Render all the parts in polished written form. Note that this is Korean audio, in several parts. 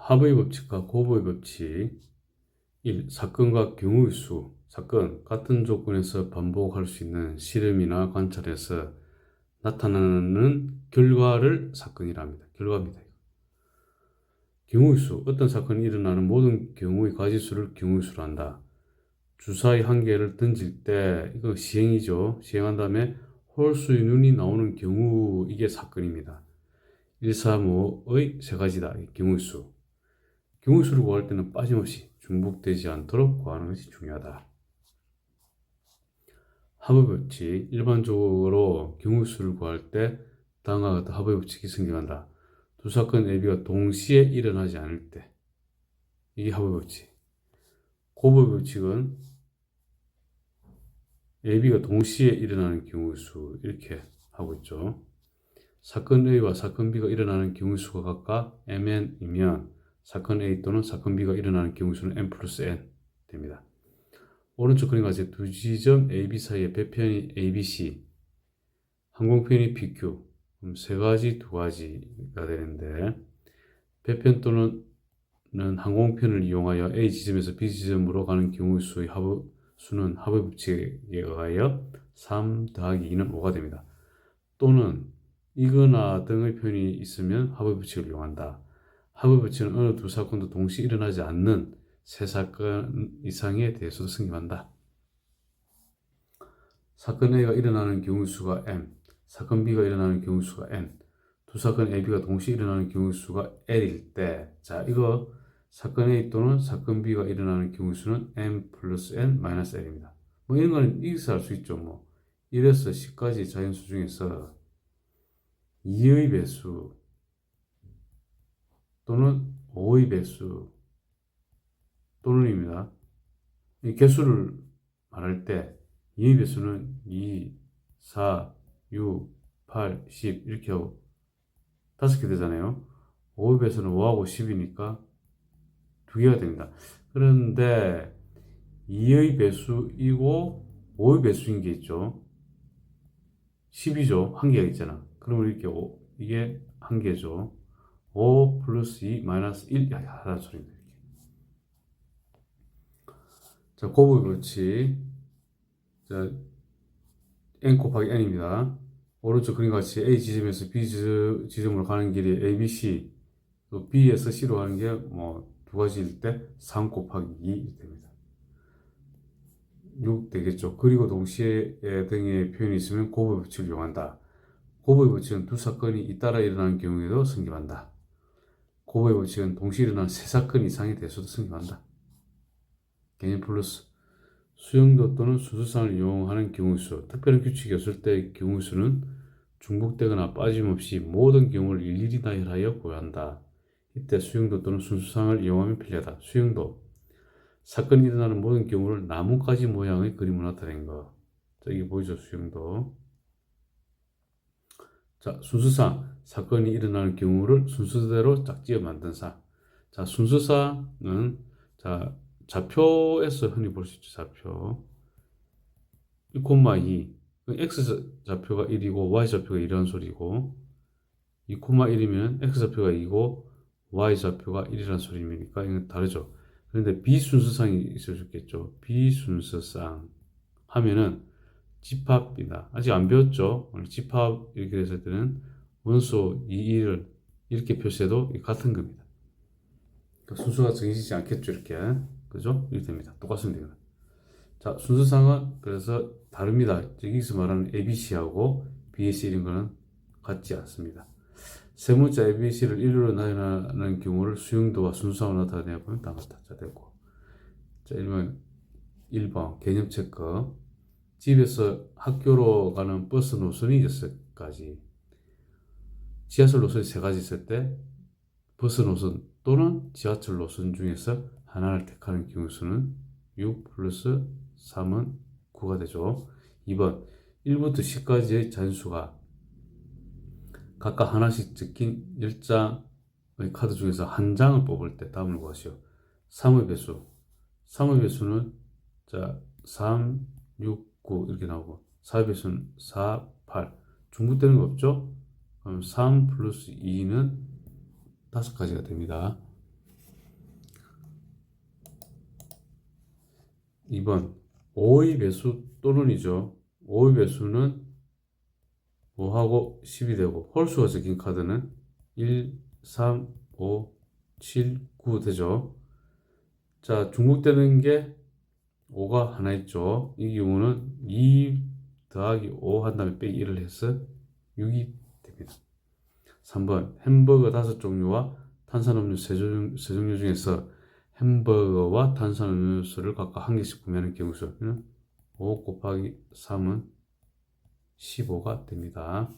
합의 법칙과 고보의 법칙. 1. 사건과 경우의 수. 사건, 같은 조건에서 반복할 수 있는 실험이나 관찰에서 나타나는 결과를 사건이라 합니다. 결과입니다. 경우의 수, 어떤 사건이 일어나는 모든 경우의 가지수를 경우의 수로 한다. 주사위 한 개를 던질 때, 이거 시행이죠. 시행한 다음에 홀수의 눈이 나오는 경우, 이게 사건입니다. 1, 3, 5의 세 가지다. 경우의 수. 경우의 수를 구할 때는 빠짐없이 중복되지 않도록 구하는 것이 중요하다. 합의 법칙. 일반적으로 경우의 수를 구할 때 다음과 같은 합의 법칙이 성립한다. 두 사건 AB가 동시에 일어나지 않을 때, 이게 합의 법칙. 고보의 법칙은 AB가 동시에 일어나는 경우의 수, 이렇게 하고 있죠. 사건 A와 사건 B가 일어나는 경우의 수가 각각 mn이면 사건 A 또는 사건 B가 일어나는 경우의 수는 n 플러스 n 됩니다. 오른쪽 그림과 같이 두 지점 AB 사이의 배편이 ABC, 항공편이 PQ, 그럼 세 가지, 두 가지가 되는데, 배편 또는 항공편을 이용하여 A 지점에서 B 지점으로 가는 경우의 수의 수는 합의 법칙에 의하여 3 더하기 2는 5가 됩니다. 또는 이거나 등의 편이 있으면 합의 법칙을 이용한다. 합의 법칙은 어느 두 사건도 동시에 일어나지 않는 세 사건 이상에 대해서도 성립한다. 사건 A가 일어나는 경우 수가 m, 사건 B가 일어나는 경우 수가 n, 두 사건 A, B가 동시에 일어나는 경우 수가 l일 때, 자, 이거 사건 A 또는 사건 B가 일어나는 경우 수는 m 플러스 n 마이너스 l입니다. 뭐 이런 거는 여기서 알 수 있죠. 뭐 1에서 10까지 자연수 중에서 2의 배수 또는 5의 배수 또는입니다. 이 개수를 말할 때 2의 배수는 2, 4, 6, 8, 10 이렇게 하고 5개 되잖아요. 5의 배수는 5하고 10이니까 2개가 됩니다. 그런데 2의 배수이고 5의 배수인 게 있죠. 10이죠. 한 개가 있잖아. 그러면 이렇게 이게 한 개죠. 5 플러스 2 마이너스 1 하라는 소리입니다. 이렇게. 자, 곱의 법칙. 자, n 곱하기 n입니다. 오른쪽 그림과 같이 A 지점에서 B 지점으로 가는 길이 ABC, 또 B에서 C로 가는 게 뭐 두 가지일 때 3 곱하기 2 됩니다. 6 되겠죠. 그리고 동시에 등의 표현이 있으면 곱의 법칙을 이용한다. 곱의 법칙은 두 사건이 잇따라 일어나는 경우에도 성립한다. 곱의 법칙은 동시에 일어나는 세 사건 이상에 대해서도 성립한다. 개념 플러스. 수용도 또는 순수상을 이용하는 경우 수. 특별한 규칙이 없을 때의 경우 수는 중복되거나 빠짐없이 모든 경우를 일일이 나열하여 구한다. 이때 수용도 또는 순수상을 이용하면 편리하다. 수용도. 사건이 일어나는 모든 경우를 나뭇가지 모양의 그림으로 나타낸 거. 자, 이게 보이죠? 수용도. 자, 순수상. 사건이 일어나는 경우를 순서대로 짝지어 만든 상. 자, 순수상은, 자, 좌표에서 흔히 볼 수 있죠. 좌표 1,2, X좌표가 1이고 Y좌표가 1이라는 소리고 2,1이면 X좌표가 2고 Y좌표가 1이라는 소리니까 이건 다르죠. 그런데 비순서상이 있을 수 있겠죠. 비순서상 하면은 집합이다. 아직 안 배웠죠. 집합 이렇게 했을 때는 원소 2를 이렇게 표시해도 같은 겁니다. 그러니까 순서가 정해지지 않겠죠. 이렇게. 그죠? 이렇게 됩니다. 똑같습니다. 자, 순서상은 그래서 다릅니다. 여기서 말하는 ABC하고 BC 이런 거는 같지 않습니다. 세 문자 ABC를 일루로 나열하는 경우를 수용도와 순서상으로 나타내야 보면 다 같다. 자, 됐고. 자, 1번 개념 체크. 집에서 학교로 가는 버스 노선이 6가지. 지하철 노선이 3가지 있을 때 버스 노선 또는 지하철 노선 중에서 하나를 택하는 경우 수는 6 플러스 3은 9가 되죠. 2번 1부터 10까지의 잔수가 각각 하나씩 적힌 10장의 카드 중에서 한 장을 뽑을 때 다음을 구하시오. 3의 배수. 3의 배수는 자 3, 6, 9 이렇게 나오고 4의 배수는 4, 8 중복되는 거 없죠? 그럼 3 플러스 2는 5가지가 됩니다. 2번 5의 배수 또는이죠. 5의 배수는 5하고 10이 되고 홀수가 적힌 카드는 1, 3, 5, 7, 9 되죠. 자, 중복되는 게 5가 하나 있죠. 이 경우는 2 더하기 5 한 다음에 빼기 1을 해서 6이 됩니다. 3번 햄버거 5종류와 탄산음료 3종류 중에서 햄버거와 탄산음료수를 각각 한 개씩 구매하는 경우 수는 5 곱하기 3은 15가 됩니다.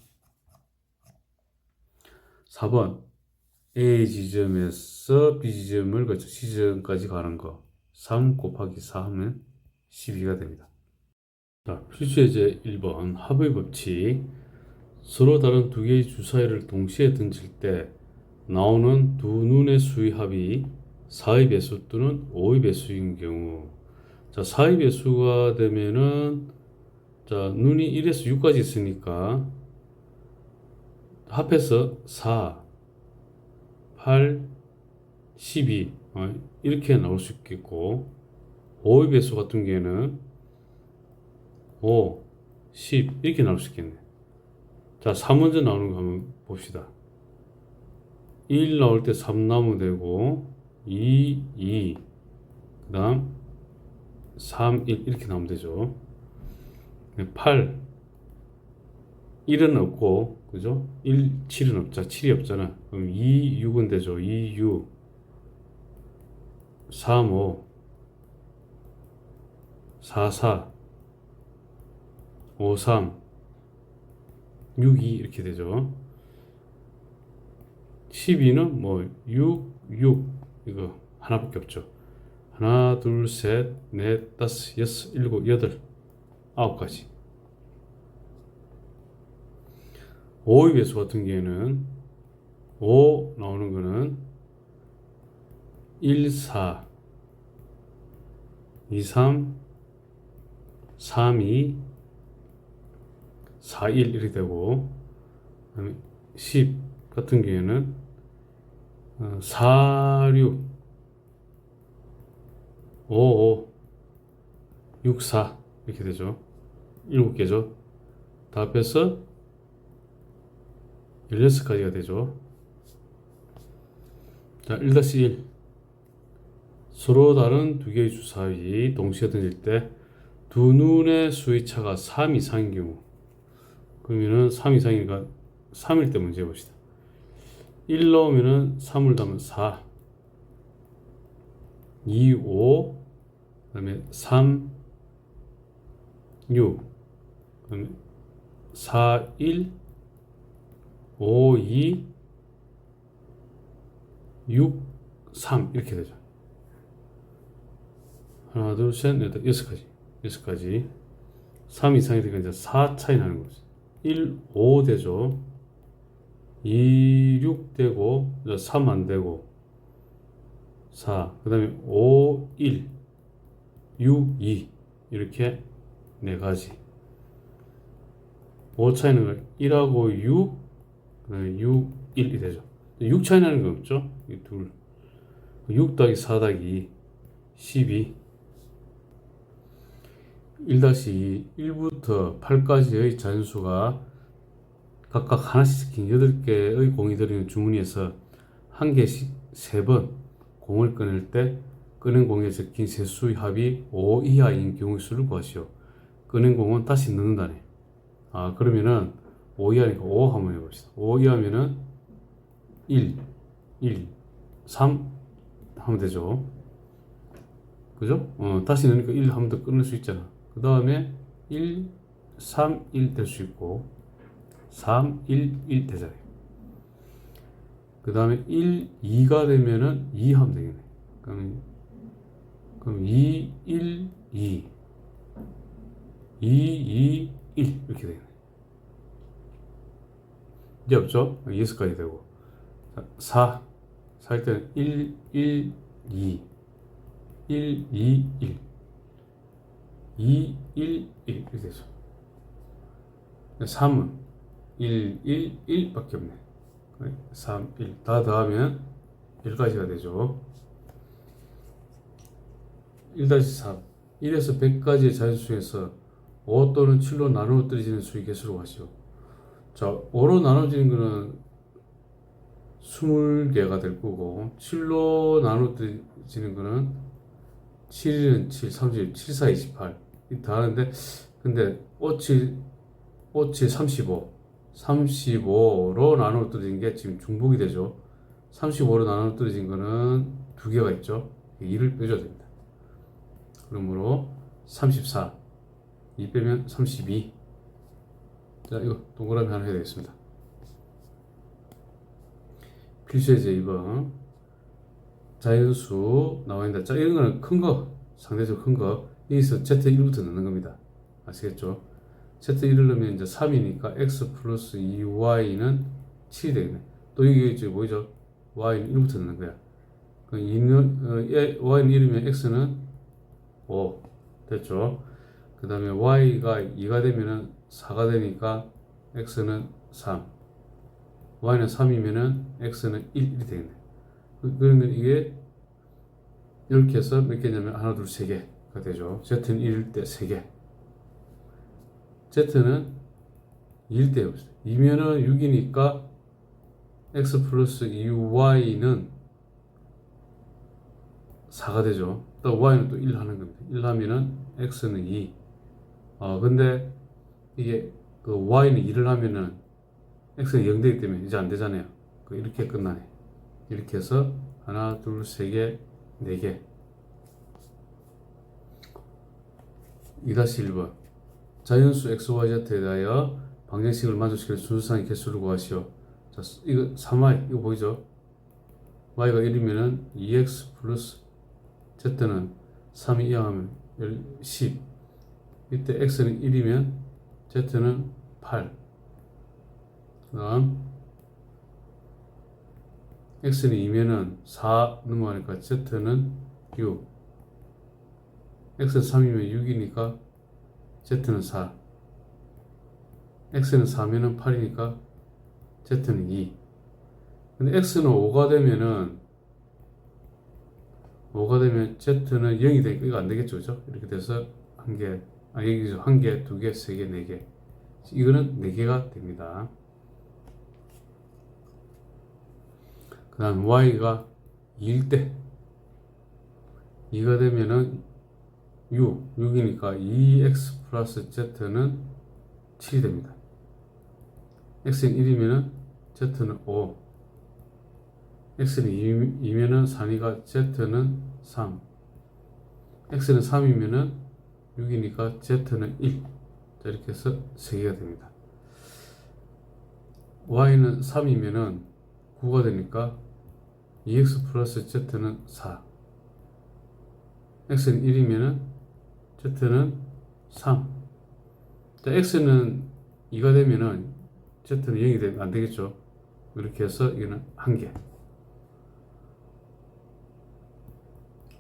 4번 A 지점에서 B 지점을 거쳐 C 지점까지 가는 거 3 곱하기 4 하면 12가 됩니다. 자, 필수예제 1번 합의 법칙. 서로 다른 두 개의 주사위를 동시에 던질 때 나오는 두 눈의 수의 합이 4의 배수 또는 5의 배수인 경우, 자, 4의 배수가 되면은, 자, 눈이 1에서 6까지 있으니까 합해서 4, 8, 12 이렇게 나올 수 있겠고, 5의 배수 같은 경우에는 5, 10 이렇게 나올 수 있겠네. 자, 3 먼저 나오는 거 한번 봅시다. 1 나올 때 3 나오면 되고 2, 2 그 다음 3, 1 이렇게 나오면 되죠. 8 1은 없고 그죠? 1, 7은 없자. 7이 없잖아. 그럼 2, 6은 되죠. 2, 6 3, 5 4, 4 5, 3 6, 2 이렇게 되죠. 12는 뭐 6, 6 이거 하나밖에 없죠. 하나, 둘, 셋, 넷, 다섯, 여섯, 일곱, 여덟, 9가지. 5의 배수 같은 경우에는 5 나오는 거는 1, 4, 2, 3, 3, 2, 4, 1 이렇게 되고, 그다음에 10 같은 경우에는 4, 6, 5, 5, 6, 4 이렇게 되죠. 7개죠. 다 합해서 16가지가 되죠. 자, 1-1 서로 다른 두 개의 주사위 동시에 던질 때 두 눈의 수의 차가 3 이상인 경우, 그러면은 3 이상이니까 3일 때 문제 봅시다. 1 나오면은 3을 더하면 4, 2, 5, 그 다음에 3, 6, 그 다음에 4, 1, 5, 2, 6, 3 이렇게 되죠. 하나, 둘, 셋, 넷, 다섯, 6가지. 6가지. 3 이상이 되니까 이제 4 차이 나는 거죠. 1, 5 되죠. 2, 6 되고, 3 안 되고, 4. 그 다음에 5, 1, 6, 2. 이렇게 4가지. 5 차이 나는 거 1하고 6, 그 다음에 6, 1이 되죠. 6 차이 나는 거 없죠? 이 둘. 6 더하기 4 더하기 2, 12. 1-2, 1부터 8까지의 자연수가 각각 하나씩 적힌 8개의 공이 들어있는 주머니에서 한 개씩 3번 공을 꺼낼 때 꺼낸 공에 적힌 세수의 합이 5 이하인 경우의 수를 구하시오. 꺼낸 공은 다시 넣는다네. 그러면은 5 이하니까 5 한번 해봅시다. 5 이하면은 1, 1, 3 하면 되죠. 그죠? 다시 넣으니까 1 하면 더 끊을 수 있잖아. 그 다음에 1, 3, 1 될 수 있고 3, 1, 1 되잖아요. 그 다음에 1, 2가 되면은 2 하면 되겠네. 그럼 2, 1, 2 2, 2, 1 이렇게 되겠네. 이제 없죠? 6가지 되고 4, 4일 때는 1, 1, 2 1, 2, 1 2, 1, 1 이렇게 되죠. 3은 1, 1, 1 밖에 없네. 3, 1 다 더하면 1가지가 되죠. 1-3 1에서 100까지의 자연수 중에서 5 또는 7로 나누어뜨려지는 수의 개수로 하시오. 자, 5로 나눠지는 거는 20개가 될 거고 7로 나눠지는 거는 7은 7, 30, 7, 4, 28 다 하는데 근데 5, 7, 35 35로 나눠뜨린 게 지금 중복이 되죠. 35로 나눠뜨려진 거는 두 개가 있죠. 2를 빼줘야 됩니다. 그러므로 34 2 빼면 32. 자, 이거 동그라미 하나 해야 되겠습니다. 필수의 제2번 자연수 나와 있는데, 자, 이런 거는 큰 거, 상대적으로 큰 거, 여기서 Z1부터 넣는 겁니다. 아시겠죠? Z1을 넣으면 이제 3이니까 X 플러스 2Y는 7이 되겠네. 또 이게 이제 뭐죠? Y는 1부터 넣는 거야. Y는 1이면 X는 5. 됐죠? 그 다음에 Y가 2가 되면은 4가 되니까 X는 3. Y는 3이면은 X는 1이 되겠네. 그러면 이게 이렇게 해서 몇 개냐면 하나, 둘, 세 개가 되죠. Z는 1일 때 3개. Z는 2일 때 없어요. 2면은 6이니까 X 플러스 2Y는 4가 되죠. 또 Y는 또 1 하는 겁니다. 1 하면은 X는 2. 근데 이게 그 Y는 2를 하면은 X는 0 되기 때문에 이제 안 되잖아요. 이렇게 끝나네. 이렇게 해서 하나, 둘, 세 개, 네 개. 2-1번 자연수 XYZ에 대하여 방정식을 만족시킬 순수상의 개수를 구하시오. 자, 이거 3y 이거 보이죠? y가 1이면은 2x 플러스 z는 3이 이항하면 10. 이때 x는 1이면 z는 8. 그다음 x는 2면은 4 넘어가니까 z는 6. x는 3이면 6이니까 z는 4. x는 4면은 8이니까 z는 2. 근데 x는 5가 되면 z는 0이 되니까 이거 안 되겠죠, 그죠? 이렇게 돼서 한 개, 여기서 한 개, 두 개, 세 개, 네 개. 이거는 네 개가 됩니다. 그 다음 y가 2일 때 2가 되면은 6이니까 2x 플러스 z는 7이 됩니다. x는 1이면은 z는 5. x는 2면은 3이니까 z는 3. x는 3이면은 6이니까 z는 1. 자, 이렇게 해서 3개가 됩니다. y는 3이면은 9가 되니까 2x 플러스 z는 4. x는 1이면은 z는 3. 자, x는 2가 되면은 z는 0이 되면 안 되겠죠. 이렇게 해서 이거는 한 개.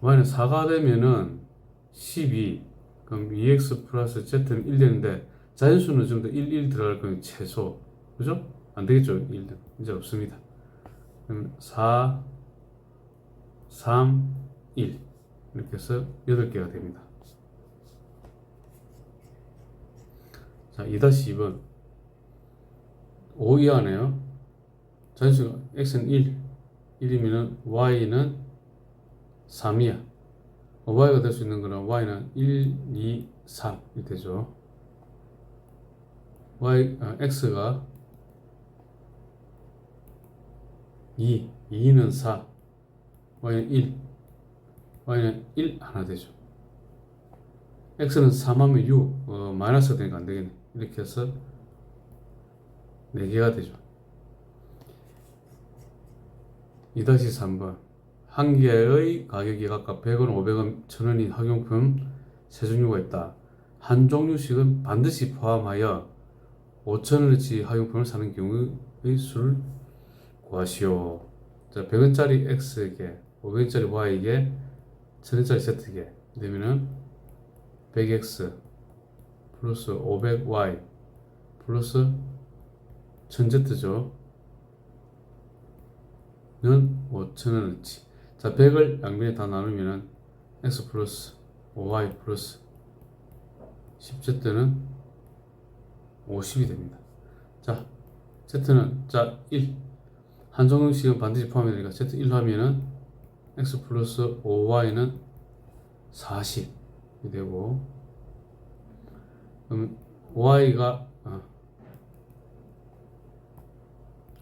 y는 4가 되면은 12. 그럼 2x 플러스 z는 1 되는데 자연수는 좀 더 1, 1 들어갈 거면 최소. 그죠? 안 되겠죠. 1. 이제 없습니다. 그럼 4, 3, 1. 이렇게 해서 8개가 됩니다. 자, 2-2번 5 이하네요. 자연수가 x는 1, 1이면 y는 3이야. y가 될 수 있는 거는 y는 1, 2, 3이 되죠. x가 2, 2는 4, y는 1, y는 1 하나 되죠. x는 3하면 6, 마이너스가 되니까 안 되겠네. 이렇게 해서 4개가 되죠. 2-3번 한 개의 가격이 각각 100원, 500원, 1000원인 학용품 세 종류가 있다. 한 종류씩은 반드시 포함하여 5,000원어치 학용품을 사는 경우의 수를 구하시오. 자, 100원짜리 X개, 500원짜리 Y개, 1000원짜리 Z개 되면은 100X 플러스 500Y 플러스 1000Z죠. 는 5,000원어치. 자, 100을 양변에 다 나누면은 X 플러스 5y 플러스 10z는 50이 됩니다. 자, z는 1. 한정식은 반드시 포함해야 되니까 z 1 하면은 x 플러스 5y는 40이 되고, 그럼 y가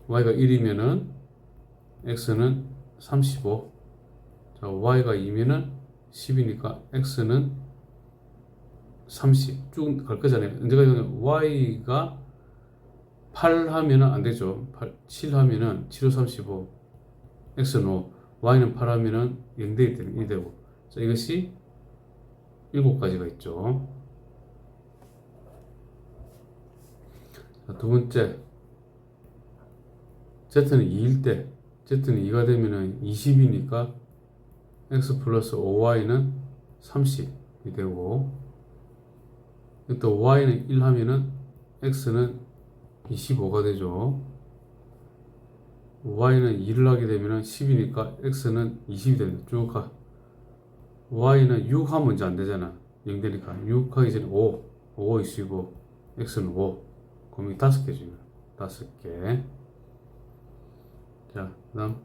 1이면은 x는 35. 자, y가 2면은 10이니까 x는 30. 쭉 갈 거잖아요. 언제까지 y가 8 하면은 안 되죠. 7 하면은 7, 5, 35, x는 5, y는 8 하면은 0대 1 되고. 자, 이것이 7가지가 있죠. 자, 두 번째, z는 2일 때, z는 2가 되면은 20이니까 x 플러스 5y는 30이 되고, 또 y는 1 하면은 x는 25가 되죠. y는 2를 하게 되면 10이니까 x는 20이 됩니다. 쭉 가. y는 6 하면 이제 안 되잖아. 0 되니까. 6 하기 전에 5. 5 있으고, x는 5. 그럼 이 5개 중에 5개. 자, 그 다음,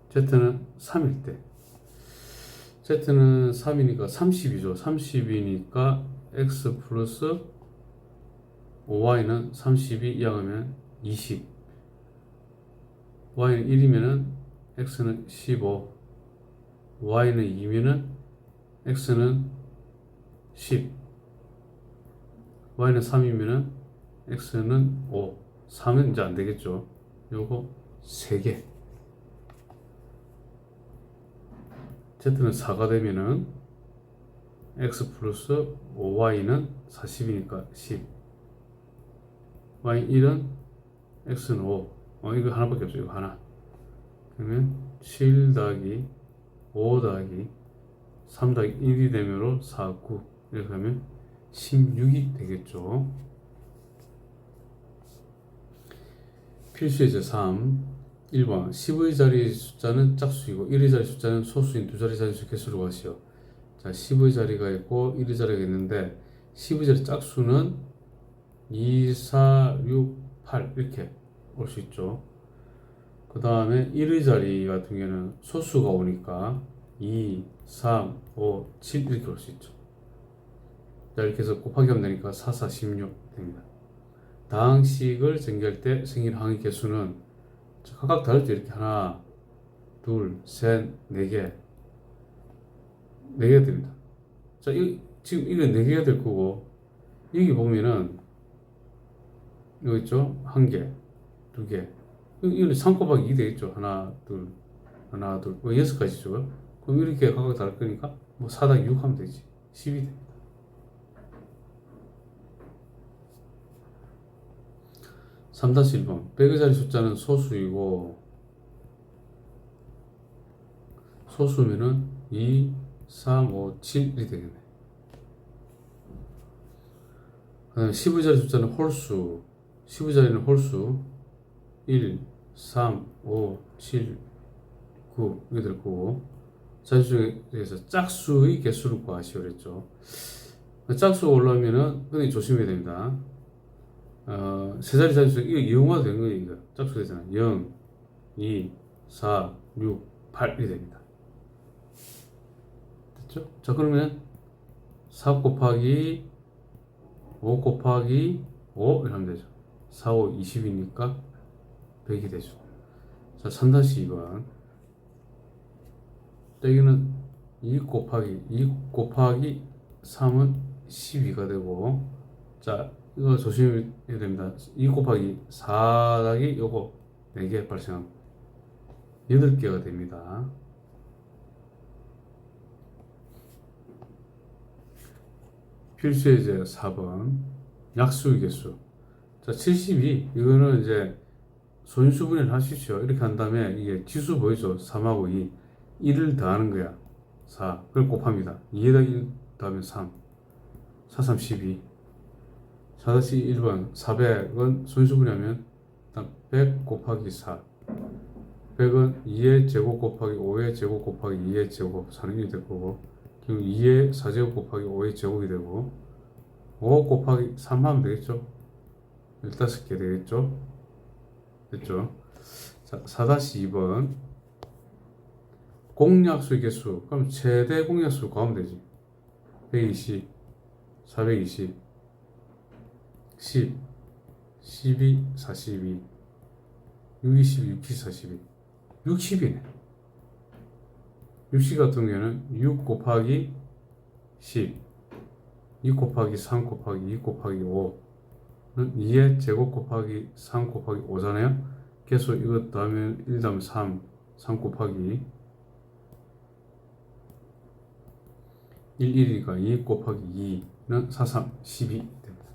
z는 3일 때. z는 3이니까 30이죠. 30이니까 x 플러스 5y는 32 이항하면 20. y는 1이면은 x는 15. y는 2면은 x는 10. y는 3이면은 x는 5. 3은 이제 안 되겠죠. 요거 3개. z는 4가 되면은 x 플러스 5y는 40이니까 10. y 1은 x는 5. 이거 하나밖에 없어요. 이거 하나. 그러면 7 더하기 5 더하기 3 더하기 1이 되므로 4, 9. 이렇게 하면 16이 되겠죠. 필수의 제3. 1번 10의 자리 숫자는 짝수이고 1의 자리 숫자는 소수인 두 자리 자릿수 개수로 하시오. 자, 10의 자리가 있고 1의 자리가 있는데 10의 자리 짝수는 2, 4, 6, 8 이렇게 올 수 있죠. 그 다음에 1의 자리 같은 경우에는 소수가 오니까 2, 3, 5, 7 이렇게 올 수 있죠. 자, 이렇게 해서 곱하기 하면 되니까 4, 4, 16 됩니다. 다항식을 전개할 때 생긴 항의 개수는 각각 다르죠. 이렇게 하나, 둘, 셋, 네 개. 4개가 됩니다. 자, 지금 이거 4개가 될 거고, 여기 보면은, 이거 있죠? 1개, 2개. 이거는 3 곱하기 2 되겠죠? 하나, 둘, 6가지죠? 그럼 이렇게 각각 다를 거니까, 뭐 4 더하기 6 하면 되지. 10이 됩니다. 3-1번. 100의 자리 숫자는 소수이고, 소수면은 2, 3, 5, 7이 되겠네. 그 다음에 10의 자리 숫자는 홀수. 10의 자리는 홀수. 1, 3, 5, 7, 9 이렇게 될 거고, 자리 중에서 짝수의 개수를 구하시오 그랬죠. 짝수가 올라오면은 근데 조심해야 됩니다. 세 자리 자릿수 이거 0화 되는 거예요. 이거 짝수 되잖아. 0, 2, 4, 6, 8 이렇게 됩니다. 됐죠? 자, 그러면 4 곱하기 5 곱하기 5 이렇게 하면 되죠. 4, 5, 20이니까 100이 되죠. 자, 3-2번. 여기는 2 곱하기 3은 12가 되고, 자, 이거 조심해야 됩니다. 2 곱하기 4 더하기 요거 4개 발생합니다. 8개가 됩니다. 필수의 제 4번. 약수의 개수. 자, 72. 이거는 이제 소인수분해를 하십시오. 이렇게 한 다음에 이게 지수 보이죠? 3하고 2. 1을 더하는 거야. 4. 그걸 곱합니다. 2에다 1 더하면 3. 4, 3, 12. 4-1번. 400은 소인수분해하면 100 곱하기 4. 100은 2의 제곱 곱하기 5의 제곱 곱하기 2의 제곱. 4는 1이 될 거고. 그럼 2의 4제곱 곱하기 5의 제곱이 되고 5 곱하기 3 하면 되겠죠? 15개 되겠죠? 됐죠? 자, 4-2번 공약수의 개수. 그럼 최대 공약수 구하면 되지. 120, 420, 10, 12, 42, 620, 60, 42. 60이네. 60 같은 경우에는 6 곱하기 10, 2 곱하기 3 곱하기 2 곱하기 5는 2의 제곱 곱하기 3 곱하기 5잖아요. 계속 이것 더하면 1 더하면 3, 3 곱하기 1이니까 2 곱하기 2는 4, 3, 12 됩니다.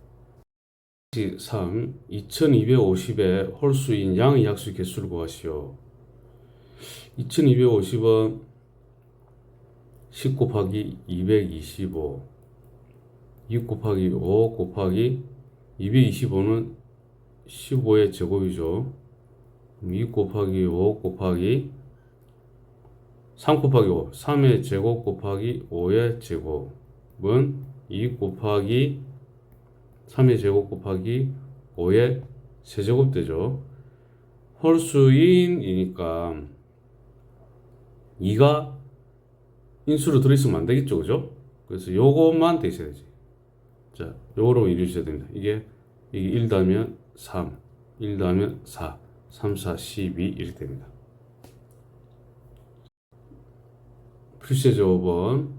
3. 2250의 홀수인 양의 약수 개수를 구하시오. 2250은 10 곱하기 225, 2 곱하기 5 곱하기 225는 15의 제곱이죠. 2 곱하기 5 곱하기 3 곱하기 5, 3의 제곱 곱하기 5의 제곱은 2 곱하기 3의 제곱 곱하기 5의 세제곱 되죠. 홀수인이니까 2가 인수로 들어있으면 안 되겠죠, 그죠? 그래서 요것만 돼 있어야 되지. 자, 요거로 이루셔야 됩니다. 이게 1 더하면 3, 1 더하면 4, 3, 4, 12 이렇게 됩니다. 필수제 5번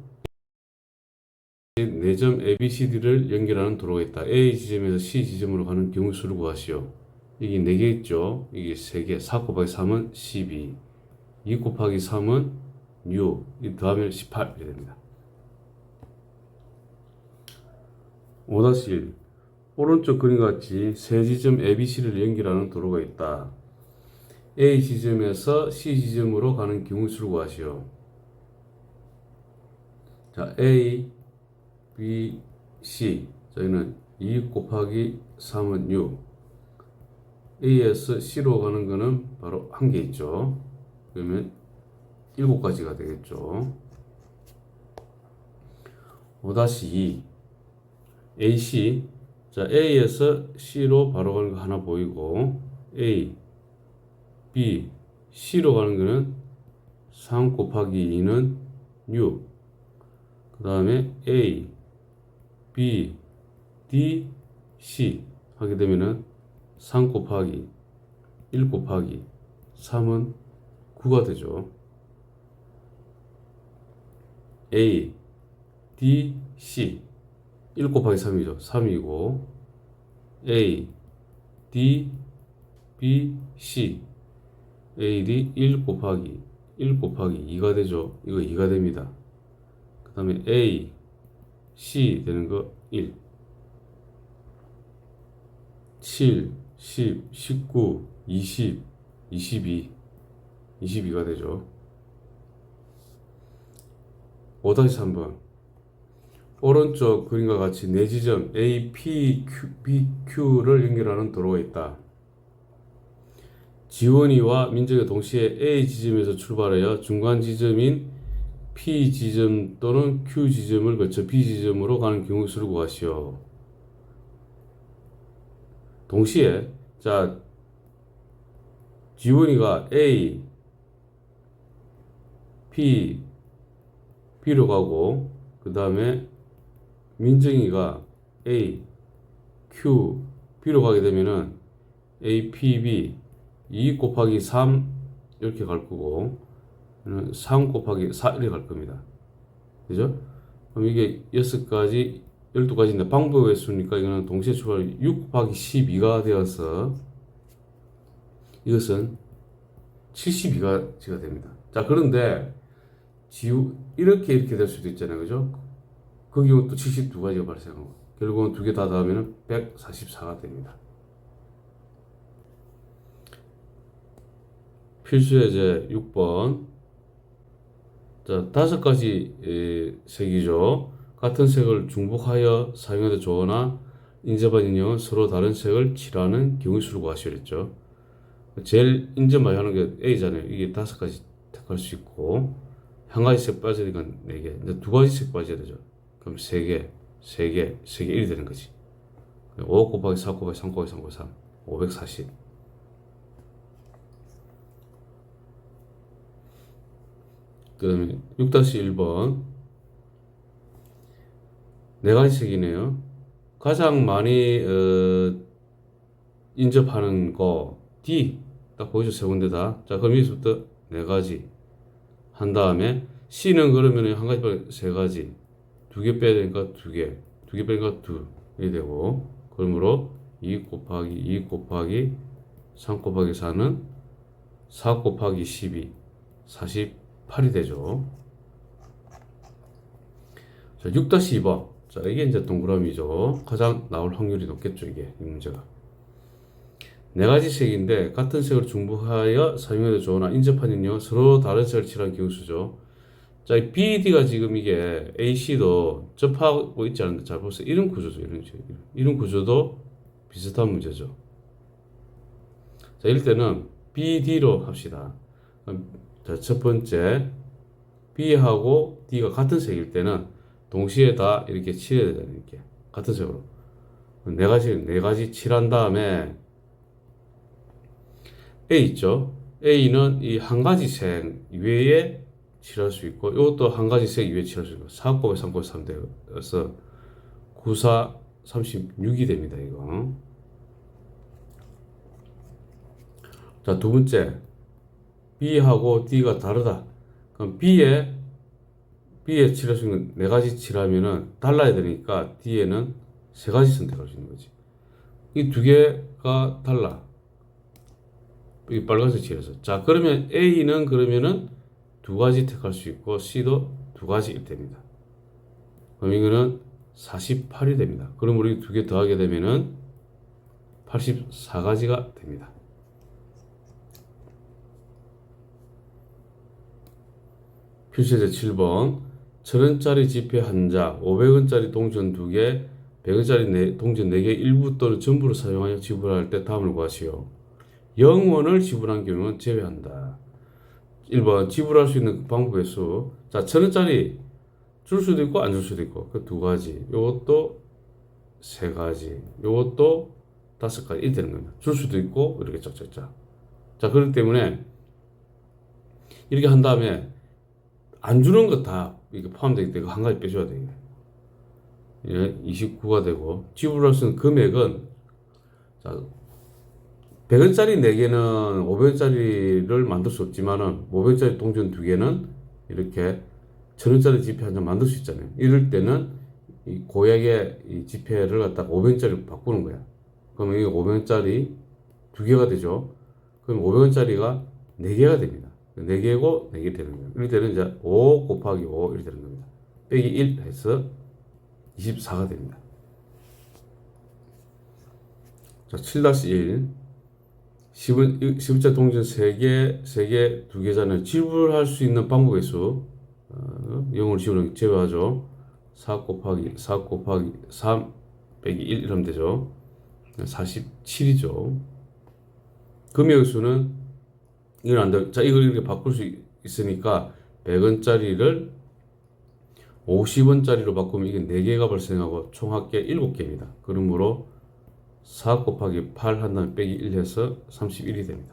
4점 ABCD를 연결하는 도로가 있다. A 지점에서 C 지점으로 가는 경우 수를 구하시오. 이게 4개 있죠. 이게 3개. 4 곱하기 3은 12, 2 곱하기 3은 6, 이 더하면 18 이렇게 됩니다. 5-1 오른쪽 그림과 같이 세 지점 ABC를 연결하는 도로가 있다. A 지점에서 C 지점으로 가는 경우 수를 구하시오. 자, A, B, C. 저희는 2 곱하기 3은 6. A에서 C로 가는 거는 바로 한 개 있죠. 그러면 7가지가 되겠죠. 5-2 AC. 자, A에서 C로 바로 가는 거 하나 보이고, A, B, C로 가는 거는 3 곱하기 2는 6. 그 다음에 A, B, D, C 하게 되면은 3 곱하기 1 곱하기 3은 9가 되죠. A, D, C 1 곱하기 3이죠. 3이고 A, D, B, C A, D 1 곱하기 2가 되죠. 이거 2가 됩니다. 그 다음에 A, C 되는 거 1, 7, 10, 19, 20, 22, 22가 되죠. 5-3번 오른쪽 그림과 같이 네 지점 A, P, B, Q를 연결하는 도로가 있다. 지원이와 민정이 동시에 A 지점에서 출발하여 중간 지점인 P 지점 또는 Q 지점을 거쳐 B 지점으로 가는 경우 수를 구하시오. 동시에 자 지원이가 A, P, B로 가고 그 다음에 민정이가 A, Q, B로 가게 되면은 A, P, B 2 곱하기 3 이렇게 갈 거고 3 곱하기 4 이렇게 갈 겁니다. 그죠? 그럼 이게 6가지 12가지인데 방법의 수니까 이거는 동시에 출발 6 곱하기 12가 되어서 이것은 72가지가 됩니다. 자, 그런데 이렇게 될 수도 있잖아요. 그죠? 그 경우 또 72가지가 발생하고 결국은 두 개 다 더하면 144가 됩니다. 필수예제 6번. 자, 5가지 색이죠. 같은 색을 중복하여 사용해도 좋으나 인접한 인형은 서로 다른 색을 칠하는 경우 수를 구하시랬죠. 제일 인접 많이 하는 게 A잖아요. 이게 5가지 택할 수 있고 한 가지씩 빠지니까 4개. 이제 두 가지씩 빠져야 되죠. 그럼 3개, 3개, 3개 1이 되는 거지. 5 곱하기 4 곱하기 3 곱하기 3 곱하기 3. 540. 그 다음에 6-1번. 4가지씩이네요. 가장 많이 인접하는 거 D 딱 보이죠? 세 군데다. 자, 그럼 여기서부터 4가지 한 다음에 C는 그러면 한 가지 빼고 3가지, 2개 빼야 되니까 2개, 2개 빼니까 2이 되고, 그러므로 2 곱하기 2 곱하기 3 곱하기 4는 4 곱하기 12, 48이 되죠. 자, 6-2번. 자, 이게 이제 동그라미죠. 가장 나올 확률이 높겠죠, 이게, 이 문제가. 4가지 색인데, 같은 색을 중복하여 사용해도 좋으나, 인접한 인형 서로 다른 색을 칠한 경수죠. 자, 이 BD가 지금 이게 AC도 접하고 있지 않은데, 잘 보세요. 이런 구조죠, 이런 구조도 비슷한 문제죠. 자, 이럴 때는 BD로 합시다. 자, 첫 번째, B하고 D가 같은 색일 때는 동시에 다 이렇게 칠해야 되는 게 같은 색으로 4가지 칠한 다음에 A 있죠. A는 이 한 가지 색 위에 칠할 수 있고 이것도 한 가지 색 위에 칠할 수 있고 4 곱하기 3 곱하기 3 되어서 9, 4, 36이 됩니다. 이거. 자, 두 번째 B하고 D가 다르다. 그럼 B에 칠할 수 있는 4가지 칠하면은 달라야 되니까 D에는 3가지 선택할 수 있는 거지. 이 2개가 달라. 이 빨간색 칠해서. 자, 그러면 A는 그러면은 2가지 택할 수 있고 C도 2가지일 됩니다. 그럼 이거는 48이 됩니다. 그럼 우리 2개 더하게 되면은 84가지가 됩니다. 표시제 7번. 1,000원짜리 지폐 한 장, 500원짜리 동전 2개, 100원짜리 동전 4개 일부 또는 전부를 사용하여 지불할 때 다음을 구하시오. 0원을 지불한 경우는 제외한다. 1번 지불할 수 있는 방법의 수. 자, 1,000원짜리 줄 수도 있고 안 줄 수도 있고 그 2가지. 요것도 3가지. 요것도 5가지. 이렇게 되는 겁니다. 줄 수도 있고 이렇게 짝짝짝. 자, 그렇기 때문에 이렇게 한 다음에 안 주는 거 다 이게 포함되기 때문에 한 가지 빼줘야 돼요. 예, 29가 되고 지불할 수 있는 금액은 자, 100원짜리 4개는 500원짜리를 만들 수 없지만은 500원짜리 동전 2개는 이렇게 1,000원짜리 지폐 한 장 만들 수 있잖아요. 이럴 때는 이 고액의 이 지폐를 갖다가 500원짜리로 바꾸는 거야. 그러면 이게 500원짜리 2개가 되죠. 그럼 500원짜리가 4개가 됩니다. 4개고 4개 되는 거예요. 이럴 때는 이제 5 곱하기 5 이렇게 되는 겁니다. 빼기 1 해서 24가 됩니다. 자, 7-1. 10원짜리 동전 3개, 2개잖아요. 지불할 수 있는 방법의 수. 0으로 지불은 제외하죠. 4 곱하기 3 빼기 1 이러면 되죠. 47이죠. 금액의 수는 이건 안 돼. 자, 이걸 이렇게 바꿀 수 있으니까 100원짜리를 50원짜리로 바꾸면 이게 4개가 발생하고 총 합계 7개입니다. 그러므로 4 곱하기 8 한 다음에 빼기 1 해서 31이 됩니다.